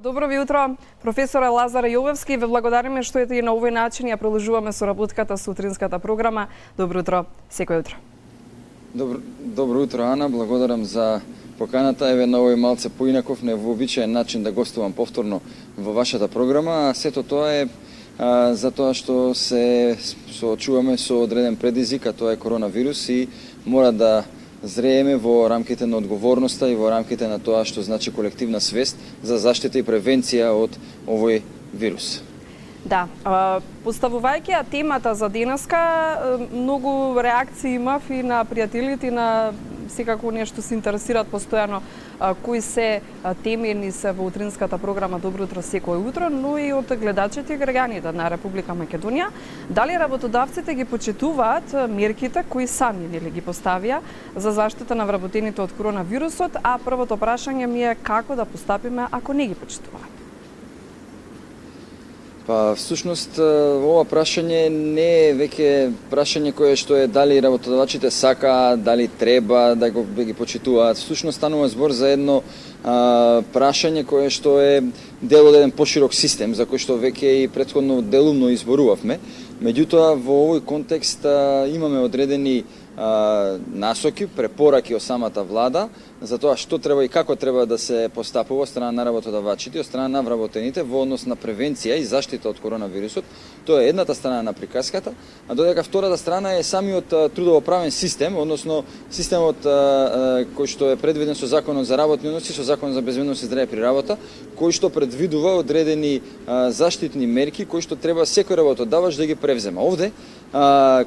Добро ви утро, професор Лазар Јовевски. Ве благодариме што ете и на овој начин ја продолжуваме соработката со утринската програма. Добро утро, секој утро. Добро утро, Ана. Благодарам за поканата. Еве на овој малце поинаков, невообичаен начин да гостувам повторно во вашата програма. Сето тоа е затоа што се соочуваме со одреден предизвик, а тоа е коронавирус и мора да зрееме во рамките на одговорноста и во рамките на тоа што значи колективна свест за заштита и превенција од овој вирус. Да, поставувајќи ја темата за денеска, многу реакции имав и на пријателите и на секако нешто се интересираат постојано кои се темени се во утринската програма Добро утро секој утро, но и од гледачите и граѓаните на Република Македонија. Дали работодавците ги почитуваат мерките кои сами ги поставија за заштита на вработените од коронавирусот, а првото прашање ми е како да постапиме ако не ги почитуваат? Па, всушност, ова прашање не е веќе прашање кое што е дали работодавачите сакаат, дали треба да ги почитуваат. Всушност, станува збор за едно прашање кое што е дел од еден поширок систем, за кој што веќе и претходно делумно изборувавме. Меѓутоа, во овој контекст имаме одредени насоки, препораки од самата влада за тоа што треба и како треба да се постапува од страна на работодавачите и од страна на вработените во однос на превенција и заштита од коронавирусот. Тоа е едната страна на приказката, а додека втората страна е самиот трудово-правен систем, односно системот кој што е предвиден со Законот за работни односи, со Законот за безбедност и здравје при работа, кој што предвидува одредени заштитни мерки кои што треба секој работодавач да ги превзема. Овде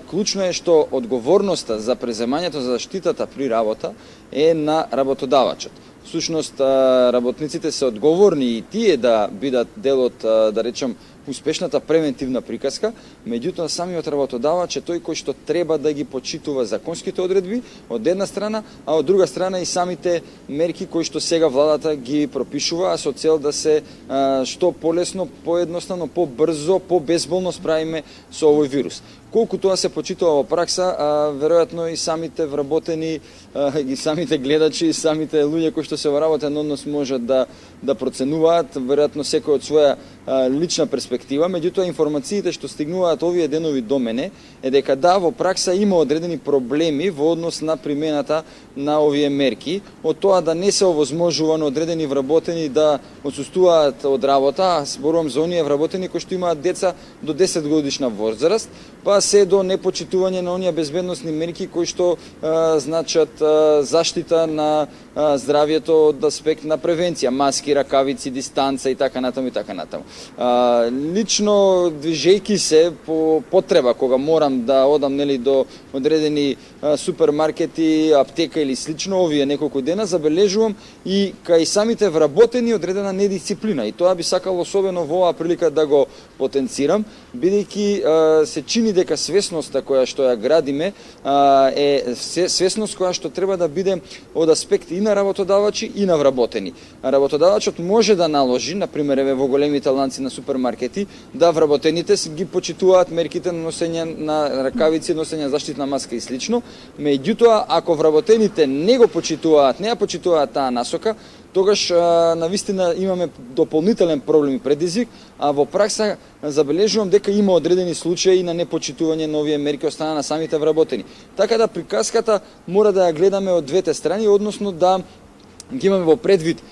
клучно е што одговорноста за преземањето за заштитата при работа е на работодавачот. Всушност, работниците се одговорни и тие да бидат дел од, да речем, успешната превентивна приказка, меѓутоа самиот работодавач е тој кој што треба да ги почитува законските одредби од една страна, а од друга страна и самите мерки кои што сега владата ги пропишува со цел да се што полесно, поедноставно, побрзо, побезболно справиме со овој вирус. Колку тоа се почитува во пракса, веројатно и самите вработени, и самите гледачи, и самите луѓе кои што се во работен однос можат да проценуваат, веројатно секој од своја лична перспектива, меѓутоа информациите што стигнуваат овие денови до мене е дека да, во пракса има одредени проблеми во однос на примената на овие мерки, од тоа да не се овозможува на одредени вработени да отсуствуваат од работа, зборувам за оние вработени кои што имаат деца до 10 годишна возраст, па се до непочитување на оние безбедносни мерки кои што значат заштита на здравјето од аспект на превенција, маски, ракавици, дистанца и така натаму и така натаму. Лично движејки се по потреба кога морам да одам до одредени супермаркети, аптека или слично овие неколку дена забележувам и кај самите вработени одредена недисциплина и тоа би сакал особено во оваа прилика да го потенцирам, бидејќи се чини дека свесноста која што ја градиме е свесност која што треба да биде од аспект и на работодавачи и на вработени. Работодавачот може да наложи, например, еве во големите ланци на супермаркети, да вработените ги почитуваат мерките на носење на ракавици, носење на заштитна маска и слично. Меѓутоа, ако вработените не го почитуваат, не ја почитуваат таа насока, тогаш навистина имаме дополнителен проблем и предизвик, а во пракса забележувам дека има одредени случаи на непочитување на овие мерки од страна на самите вработени. Така да приказката мора да ја гледаме од двете страни, односно да ги имаме во предвид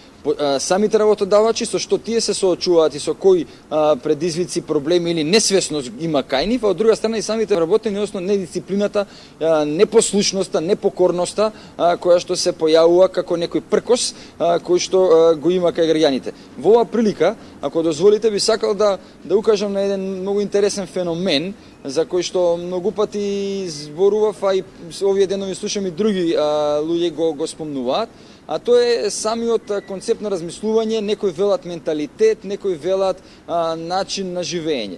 самите работодавачи, со што тие се соочуваат и со кои предизвици, проблеми или несвесност има кај нив, а од друга страна и самите вработени, односно недисциплината, непослушноста, непокорноста, која што се појавува како некој пркос, кој што го има кај граѓаните. Во оваа прилика, ако дозволите, би сакал да укажам на еден многу интересен феномен, за кој што многу пати зборував, а и овие денови слушам и други луѓе го спомнуваат, а тоа е самиот концепт на размислување, некој велат менталитет, некој велат начин на живење.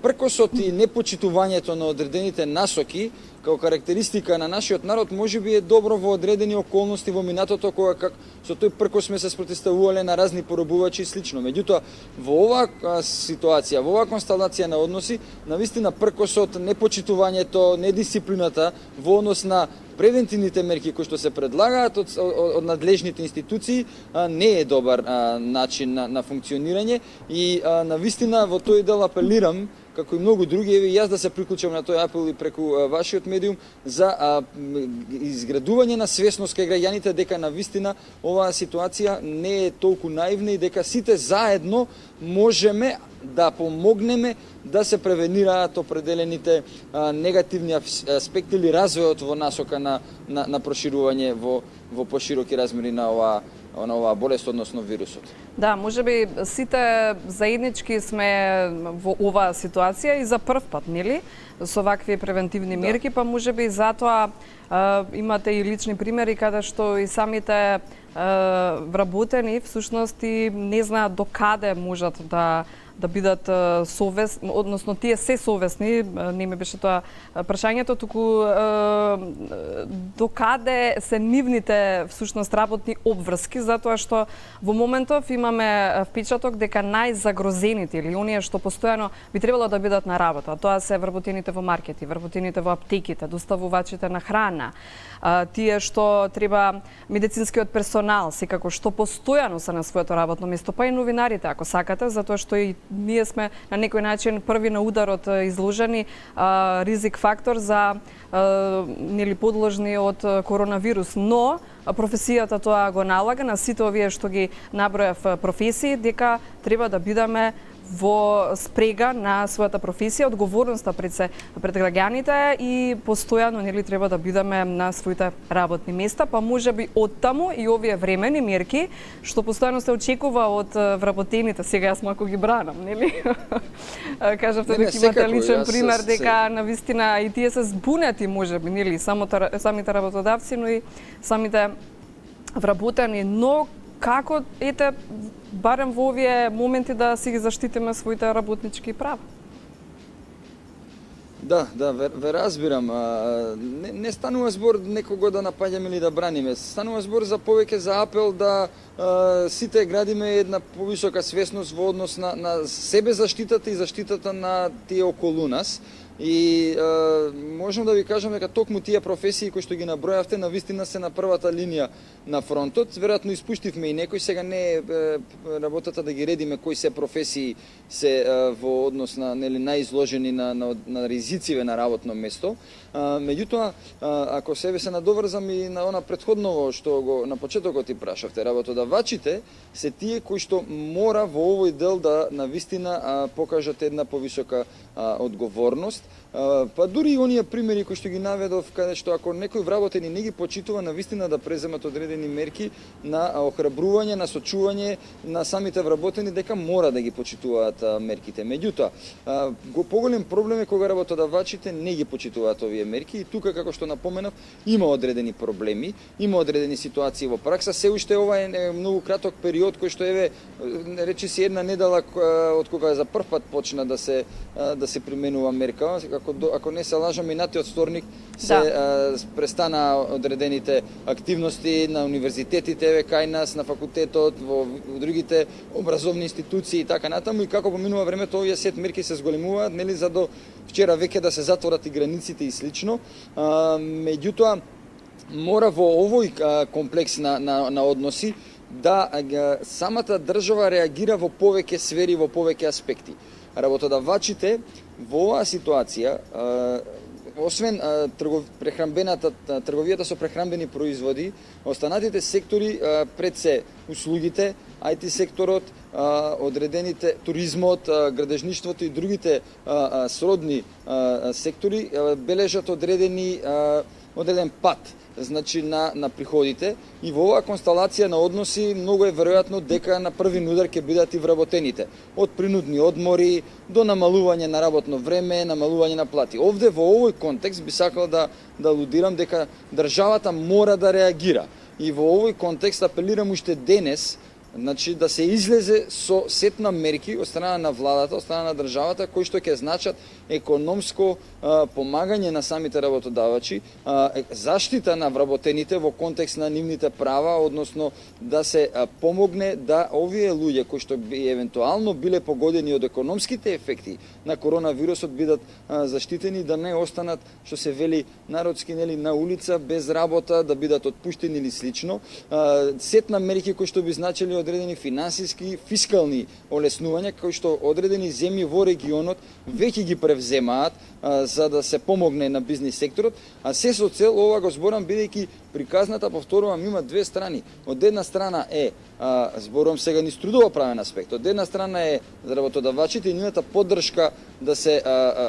Пркосот и непочитувањето на одредените насоки како карактеристика на нашиот народ можеби е добро во одредени околности во минатото кога со тој пркос сме се спротивставувале на разни поробувачи и слично. Меѓутоа, во оваа ситуација, во оваа констелација на односи, навистина пркосот, непочитувањето, недисциплината во однос на превентивните мерки кои што се предлагаат од надлежните институции не е добар начин на функционирање и навистина во тој дел апелирам како и многу други, еве јас да се приклучам на тој апел и преку вашиот медиум за изградување на свесност кај граѓаните дека навистина оваа ситуација не е толку наивна и дека сите заедно можеме да помогнеме да се превенираат определените негативни аспекти или развојот во насока на проширување во пошироки размери на оваа болест, односно вирусот. Да, можеби сите заеднички сме во оваа ситуација и за прв пат, нели? Со вакви превентивни мерки, па можеби затоа имате и лични примери каде што и самите вработени всушност и не знаат до каде можат да бидат совесни, односно тие се совесни, не ми беше тоа прашањето, туку до каде се нивните всушност работни обврски, затоа што во моментов имаме впечаток дека најзагрозените или оние што постојано би требало да бидат на работа, тоа се вработените во маркети, вработените во аптеките, доставувачите на храна, тие што треба медицинскиот персонал, секако што постојано се на своето работно место, па и новинарите ако сакате, затоа што и ние сме на некој начин први на ударот изложени ризик фактор за нели подложни од коронавирус, но професијата тоа го налага на сите овие што ги набројав професии дека треба да бидеме во спрега на својата професија, одговорноста пред граѓаните и постојано нели треба да бидеме на своите работни места, па можеби оттаму и овие времени мерки што постојано се очекува од вработените, сега јас малку ги бранам, нели? Кажавте дека имате личен пример дека навистина и тие се збунети можеби, нели, самите работодавци, но и самите вработени, но како ете барем во овие моменти да си ги заштитиме своите работнички права? Да, ве разбирам. Не станува збор некого да напаѓаме или да браниме. Станува збор за повеќе за апел да сите градиме една повисока свесност во однос на себе заштитата и заштитата на тие околу нас. И можам да ви кажам дека токму тие професии кои што ги набројавте навистина се на првата линија на фронтот. Веројатно испуштивме и некои, сега не е работата да ги редиме кои се професии се во однос на нели најизложени на ризициве на работно место. Меѓутоа, ако себе се надоврзам и на она претходново што на почетокот ти прашавте, работодавачите се тие кои што мора во овој дел да навистина покажат една повисока одговорност. Па дури и оние примери кои што ги наведов, каде што ако некој вработени не ги почитува, навистина да преземат одредени мерки на охрабрување, на сочување на самите вработени дека мора да ги почитуваат мерките. Меѓутоа, поголем проблем е кога работодавачите не ги почитуваат овие мерки и тука, како што напоменав, има одредени проблеми, има одредени ситуации во пракса. Се уште ова е многу краток период кој што еве речи си една недела од кога за прв пат почна да се применува мерка. Ако не се лажам, минатиот вторник се престана одредените активности на универзитетите, еве кај нас, на факултетот, во другите образовни институции и така натаму, и како поминува времето овие сет мерки се зголемуваат, нели, за до вчера веќе да се затворат и границите и слично. Меѓутоа, мора во овој комплекс на односи да самата држава реагира во повеќе сфери, во повеќе аспекти. Работодавачите во оваа ситуација, освен трговијата со прехранбени производи, останатите сектори пред се услугите, IT секторот, одредените туризмот, градежништвото и другите сродни сектори бележат одреден пат, значи на приходите, и во оваа констелација на односи многу е веројатно дека на првин удар ќе бидат и вработените. Од принудни одмори до намалување на работно време, намалување на плати. Овде во овој контекст би сакал да алудирам дека државата мора да реагира. И во овој контекст апелирам уште денес Значи да се излезе со сет на мерки од страна на владата, од страна на државата, кои што ќе значат економско помагање на самите работодавачи, заштита на вработените во контекст на нивните права, односно да се помогне да овие луѓе кои што би евентуално биле погодени од економските ефекти на коронавирусот бидат заштитени, да не останат, што се вели народски, нели, на улица без работа, да бидат отпуштени или слично. Сет на мерки кои што би значиле одредени финансиски, фискални олеснувања, кои што одредени земји во регионот веќе ги превземаат за да се помогне на бизнис секторот, а се со цел, ова го зборам бидејќи приказната, повторувам, има две страни. Од една страна е, зборувам сега низ трудово правен аспект, од една страна е за работодавачите и нивната поддршка да се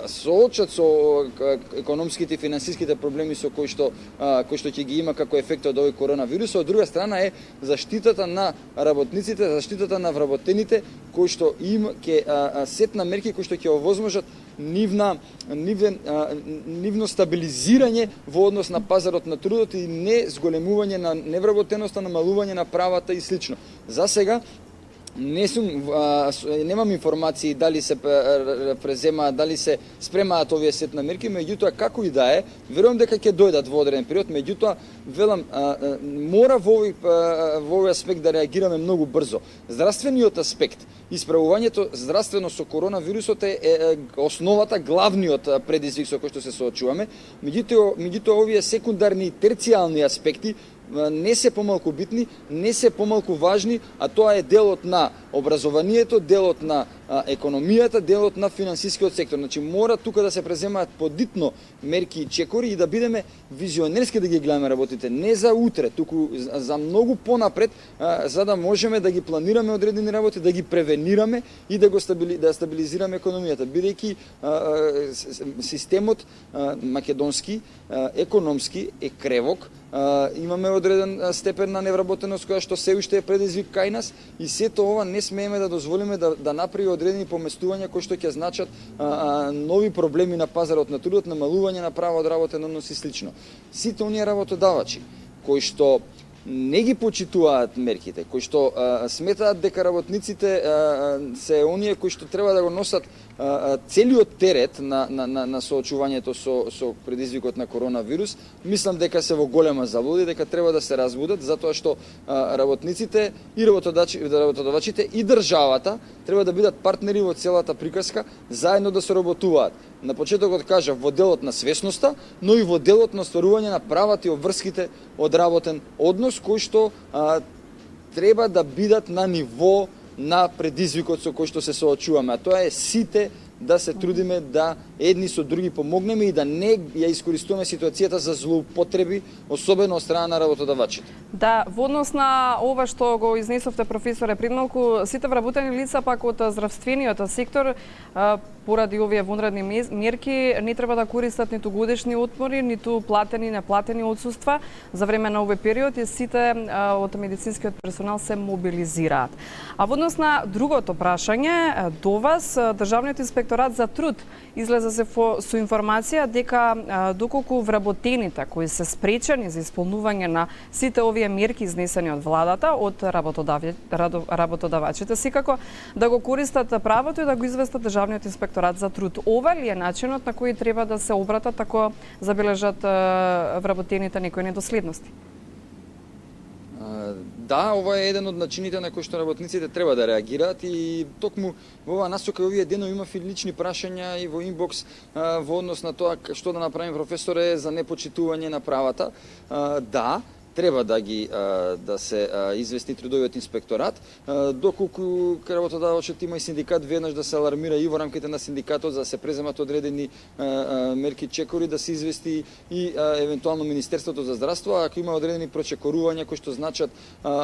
соочат со економските и финансиските проблеми со кои што ќе ги има како ефект од овој коронавирус, од друга страна е заштитата на работниците, заштитата на вработените, кои што им ќе сет на мерки кои што ќе овозможат нивно стабилизирање во однос на пазарот на трудот и не зголемување на невработеноста, намалување на правата и слично. За сега немам информации дали се преземаат, дали се спремаат овие сет на мерки, меѓутоа како и да е, верувам дека ќе дојдат во одреден период, меѓутоа велам мора во овој аспект да реагираме многу брзо. Здравствениот аспект, исправувањето здравствено со коронавирусот е основата, главниот предизвик со кој што се соочуваме, меѓутоа овие секундарни и терцијални аспекти не се помалку битни, не се помалку важни, а тоа е делот на образованието, делот на економијата, делот на финансискиот сектор. Значи мора тука да се преземаат подитно мерки и чекори и да бидеме визионерски да ги гледаме работите, не за утре, туку за многу понапред, за да можеме да ги планираме одредени работи, да ги превенираме и да стабилизираме економијата, бидејќи системот македонски економски е кревок, имаме одреден степен на невработеност која што се уште е предизвик кај нас и сето ова не смееме да дозволиме да направи одредени поместувања кои што ќе значат нови проблеми на пазарот на трудот, намалување на право од работен однос и слично. Сите оние работодавачи кои што не ги почитуваат мерките, кои што сметаат дека работниците се оние кои што треба да го носат целиот терет на соочувањето со предизвикот на коронавирус, мислам дека се во голема заблуда и дека треба да се разбудат, затоа што работниците и работодавачите и државата треба да бидат партнери во целата приказка, заедно да соработуваат. На почетокот кажав во делот на свесноста, но и во делот на остварување на правата и обврските од работен однос, кои што треба да бидат на ниво на предизвикот со кој што се соочуваме, а тоа е сите да се трудиме да едни со други помогнеме и да не ја искористуваме ситуацијата за злоупотреби, особено од страна на работодавачите. Да, во однос на ова што го изнесовте, професоре, пред малку, сите вработени лица пак од здравствениот сектор поради овие вонредни мерки не треба да користат ниту годишни отмори, ниту платени и неплатени отсуства за време на овој период и сите од медицинскиот персонал се мобилизираат. А во однос на другото прашање до вас, Државниот инспекторат за труд излезе се со информација дека доколку вработените кои се спречени за исполнување на сите овие мерки изнесени од владата, од работодавачите, секако да го користат правото и да го известат Државниот инспекторат за труд. Ова ли е начинот на кој треба да се обратат ако забележат вработените некои недоследности? Да, ова е еден од начините на кои што работниците треба да реагираат и токму во оваа насока овие денови имав и лични прашања и во инбокс во однос на тоа што да направим, професоре, за непочитување на правата. Да, треба да се извести трудовиот инспекторат, доколку работодавачот има и синдикат, веднаш да се алармира и во рамките на синдикатот за да се преземат одредени мерки чекори, да се извести и евентуално Министерството за здравство, ако има одредени прочекорувања кои што значат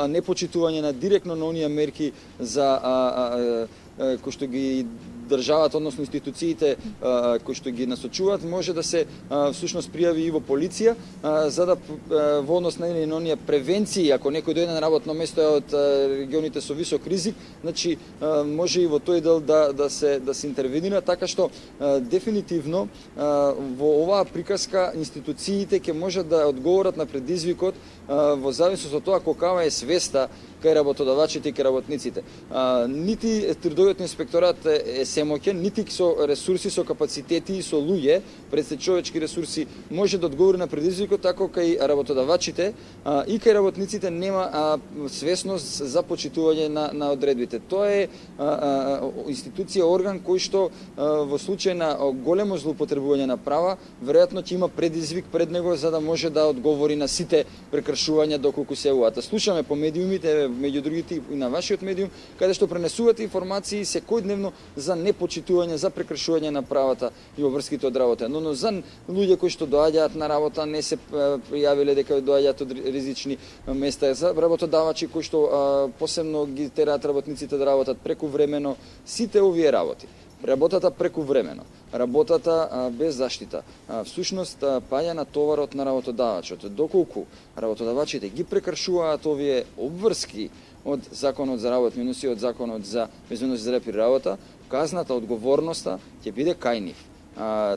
непочитување на директно на оние мерки за кои што ги државата, односно институциите кои што ги насочуваат, може да се всушност пријави и во полиција, за да во однос на оние превенции, ако некој дојде на работно место од регионите со висок ризик, значи може и во тој дел да се интервенира, така што дефинитивно во оваа приказка институциите ќе можат да одговорат на предизвикот во зависност од тоа колкава е свеста кај работодавачите и кај работниците. Нити трудовиот инспекторат е семоќен, нити со ресурси, со капацитети и со луѓе, пред се човечки ресурси, може да одговори на предизвикот, тако кај работодавачите и кај работниците нема свесност за почитување на одредбите. Тоа е институција, орган кој што во случај на големо злоупотребување на права, веројатно ќе има предизвик пред него за да може да одговори на сите прекршувања доколку се јавуваат. Слушаме по медиумите, меѓу другите и на вашиот медиум, каде што пренесувате информации секојдневно за непочитување, за прекршување на правата и обврските од работа. Но за луѓе кои што доаѓаат на работа, не се пријавиле дека доаѓаат од ризични места, за работодавачи кои што посебно ги тераат работниците да работат прекувремено, сите овие работи. Работата прекувремено, работата без заштита, всушност паѓа на товарот на работодавачот. Доколку работодавачите ги прекршуваат овие обврски од Законот за работни односи, од Законот за безбедност и здраве при работа, казната, одговорноста ќе биде кај нив.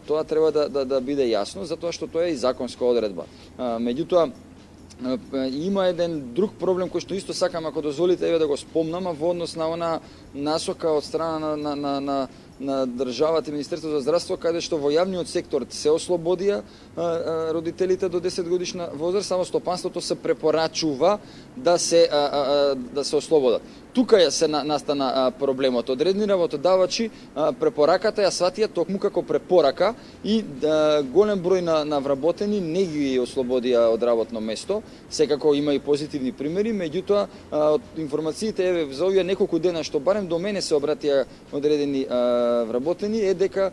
Тоа треба да биде јасно, затоа што тоа е и законска одредба. Меѓутоа, има еден друг проблем кој што исто сакам, ако дозволите, да го спомнам, во однос на она насока од страна на државата и Министерството за здравство, каде што во јавниот сектор се ослободија родителите до 10 годишна возраст, само стопанството се препорачува да се ослободат. Тука се настана проблемот. Одредени работодавачи препораката ја сватија токму како препорака и голем број на вработени не ги ослободија од работно место. Секако има и позитивни примери, меѓутоа од информациите за овие неколку дена што барем до мене се обратија одредени вработени е дека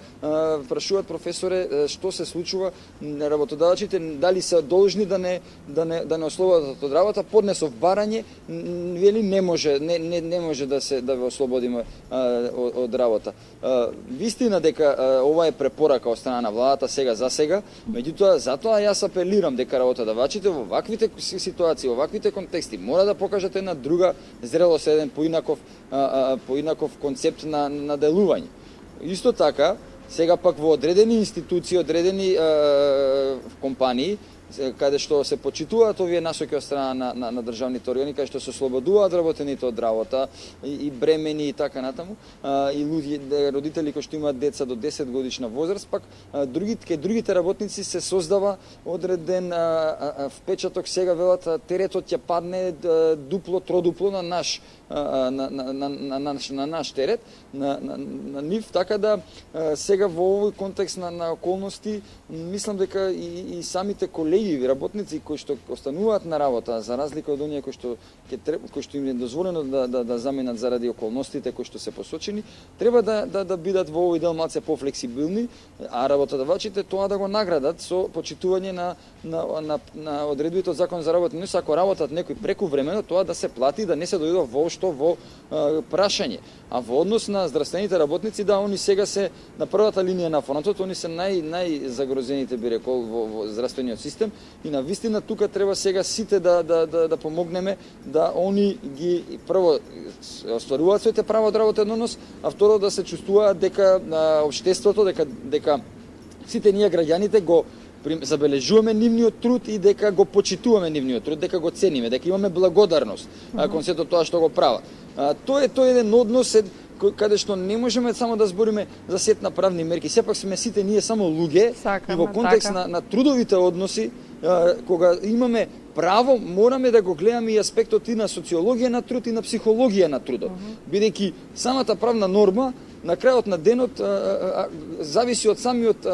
прашуваат професоре што се случува на работодавачите, дали се должни да не ослободат од работа. Поднесов барање, вели не може да ве ослободиме од работа. Вистина дека ова е препорака од страна на владата сега за сега, меѓутоа затоа јас апелирам дека работодавачите во ваквите ситуации, во ваквите контексти мора да покажат една друга зрелост, еден поинаков концепт на делување. Исто така, сега пак во одредени институции, одредени компании, каде што се почитуваат овие насоки од страна на државните органи, каде што се ослободуваат работените од работа и бремени и така натаму, и луѓе, родители кои што имаат деца до 10 годишна возраст, пак другите работници се создава одреден впечаток, сега велат теретот ќе падне дупло, тродупло на наш терет, на нив, така да сега во овој контекст на околности, мислам дека и самите колеги и работници кои што остануваат на работа, за разлика од оние кои што им е дозволено да заменат заради околностите кои што се посочени, треба да бидат во овој дел малце пофлексибилни, а работодавачите тоа да го наградат со почитување на одредбите од Закон за работни односи. Ако работат некој прекувремено, тоа да се плати, да не се дојдува воопшто во прашање. А во однос на здравствените работници, да, они сега се на првата линија на фронтот, они се најзагрозените, би рекол, во здравствениот систем, и на вистина тука треба сега сите да помогнеме да они ги прво остваруваат своите права од работен однос, а второ да се чувствуваат дека општеството, дека сите ние граѓаните го забележуваме нивниот труд и дека го почитуваме нивниот труд, дека го цениме, дека имаме благодарност кон сето тоа што го прават. Тоа е еден однос каде што не можеме само да збориме за сет на правни мерки. Сепак сме сите ние само луѓе и во контекст на трудовите односи, кога имаме право, мораме да го гледаме и аспектот и на социологија на труд и на психологија на трудот. Бидејќи самата правна норма на крајот на денот зависи од самиот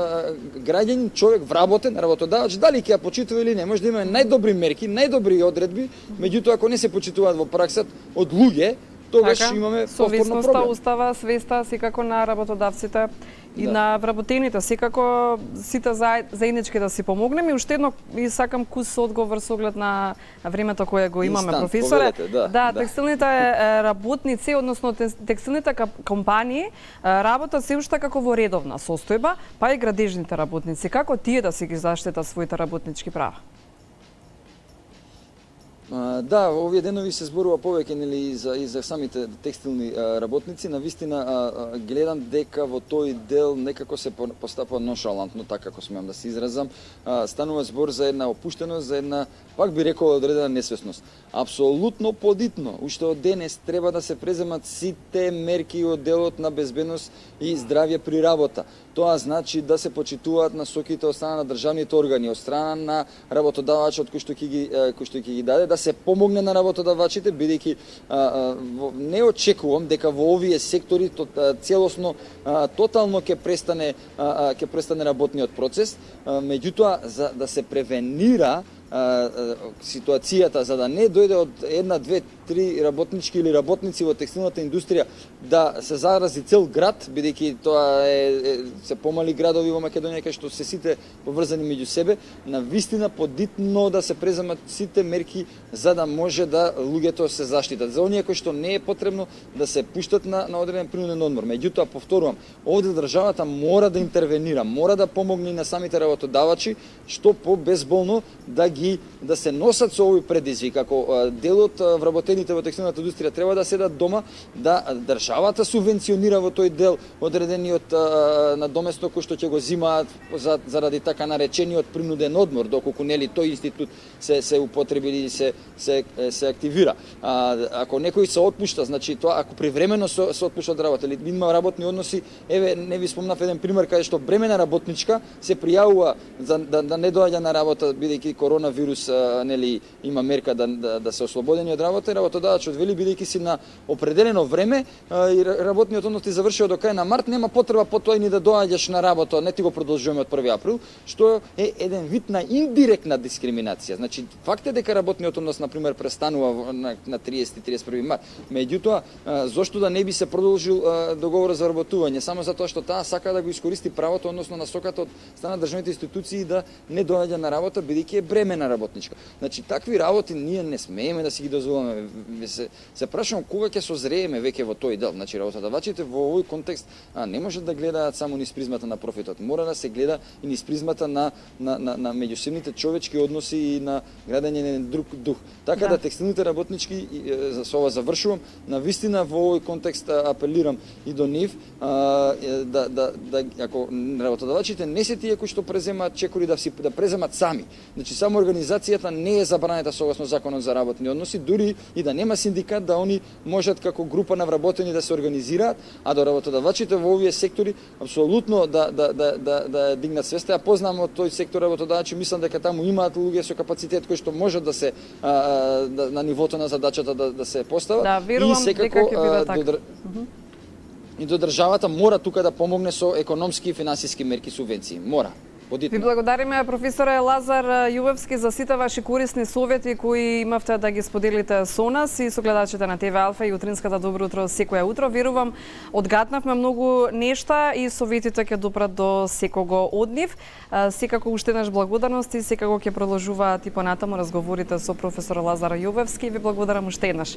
граѓанин, човек вработен, работодавач, дали ќе ја почитува или не. Може да имаме најдобри мерки, најдобри одредби, меѓутоа ако не се почитуваат во праксат од луѓе тогаш имаме повторно совестноста проблем. остава свеста секако на работодавците и Да. на вработените, секако сите заеднички да си помогнеме. И уште едно и сакам кус одговор со оглед на времето кое го имаме, Инстант, професоре. поведете, Да, текстилните работници, односно текстилните компании работат се уште како во редовна состојба, па и градежните работници. Како тие да си ги заштитат своите работнички права? Да, овие денови се зборува повеќе нели и за самите текстилни работници. Навистина гледам дека во тој дел некако се постапува ношалантно, така како смеам да се изразам. Станува збор за една опуштеност, за една, пак би рекол, одредена несвесност. Апсолутно подитно, уште од денес треба да се преземат сите мерки од делот на безбедност и здравје при работа. Тоа значи да се почитуваат насоките од страна на државните органи, од страна на работодавачот кој што ќе ги даде, да се помогне на работодавачите, бидејќи не очекувам дека во овие сектори целосно тотално ќе престане работниот процес, меѓутоа за да се превенира ситуацијата, за да не дојде од една, две, три работнички или работници во текстилната индустрија да се зарази цел град, бидејќи тоа се помали градови во Македонија кај што се сите поврзани меѓу себе, навистина подитно да се преземат сите мерки за да може да луѓето се заштитат. За оние кои што не е потребно да се пуштат на одреден принуден одмор. Меѓутоа, повторувам, овде државата мора да интервенира, мора да помогне на самите работодавачи што побезболно да се носат со овој предизвик. Ако делот вработените во текстилната индустрија треба да седат дома, да државата субвенционира во тој дел одредениот надоместок кој што ќе го зимаат заради така наречениот принуден одмор, доколку нели тој институт се употреби или се активира. Ако некој се отпушта, значи тоа ако привремено се отпушта од работа или има работни односи, еве не ви спомнав еден пример каде што бремена работничка се пријавува да не доаѓа на работа бидејќи коронавирус нели има мерка да се ослободени од работа, работодавачот вели бидејќи си на определено време и работниот однос ти завршува до крај на март, нема потреба потоа и ни да доаѓаш на работа, не ти го продолжуваме од 1 април, што е еден вид на индиректна дискриминација. Значи факт е дека работниот однос на пример престанува на 30-31 март. Меѓутоа, зошто да не би се продолжил договорот за работување, само затоа што таа сака да го искористи правото, односно насоката од страна на државните институции да не доаѓа на работа бидејќи е бремена работничка. Значи такви работи ние не смееме да си ги дозволиме. Се прашувам кога ќе созрееме веќе во тој дел. Значи работодавачите во овој контекст не можат да гледаат само низ призмата на профитот. Мора да се гледа и низ призмата на меѓусебните човечки односи и на градење на друг дух. Така да текстилните работнички, со ова завршувам, навистина во овој контекст апелирам и до нив ако работодавачите не се тие кои што преземаат чекори да преземат сами. Значи само организацијата не е забранета согласно законот за работни односи, дури и да нема синдикат, да они можат како група на вработени да се организираат, а до работодавачите во овие сектори апсолутно да дигнат свеста. Ја познам од тој сектор работодавачи, мислам дека таму имаат луѓе со капацитет кои што можат да се на нивото на задачата да се постават. Да, верувам дека ќе биде така. И до државата мора тука да помогне со економски и финансиски мерки, субвенции. Мора. Ви благодариме, професоре Лазар Јувевски, за сите ваши корисни совети кои имавте да ги споделите со нас и со гледачите на ТВ Алфа и утринската Добро утро секоја утро. Верувам, одгатнавме многу нешта и советите ќе допрат до секого од нив. Секако уште еднаш благодарност и секако ќе продолжуваат и понатаму разговорите со професор Лазар Јувевски. Ви благодарам уште еднаш.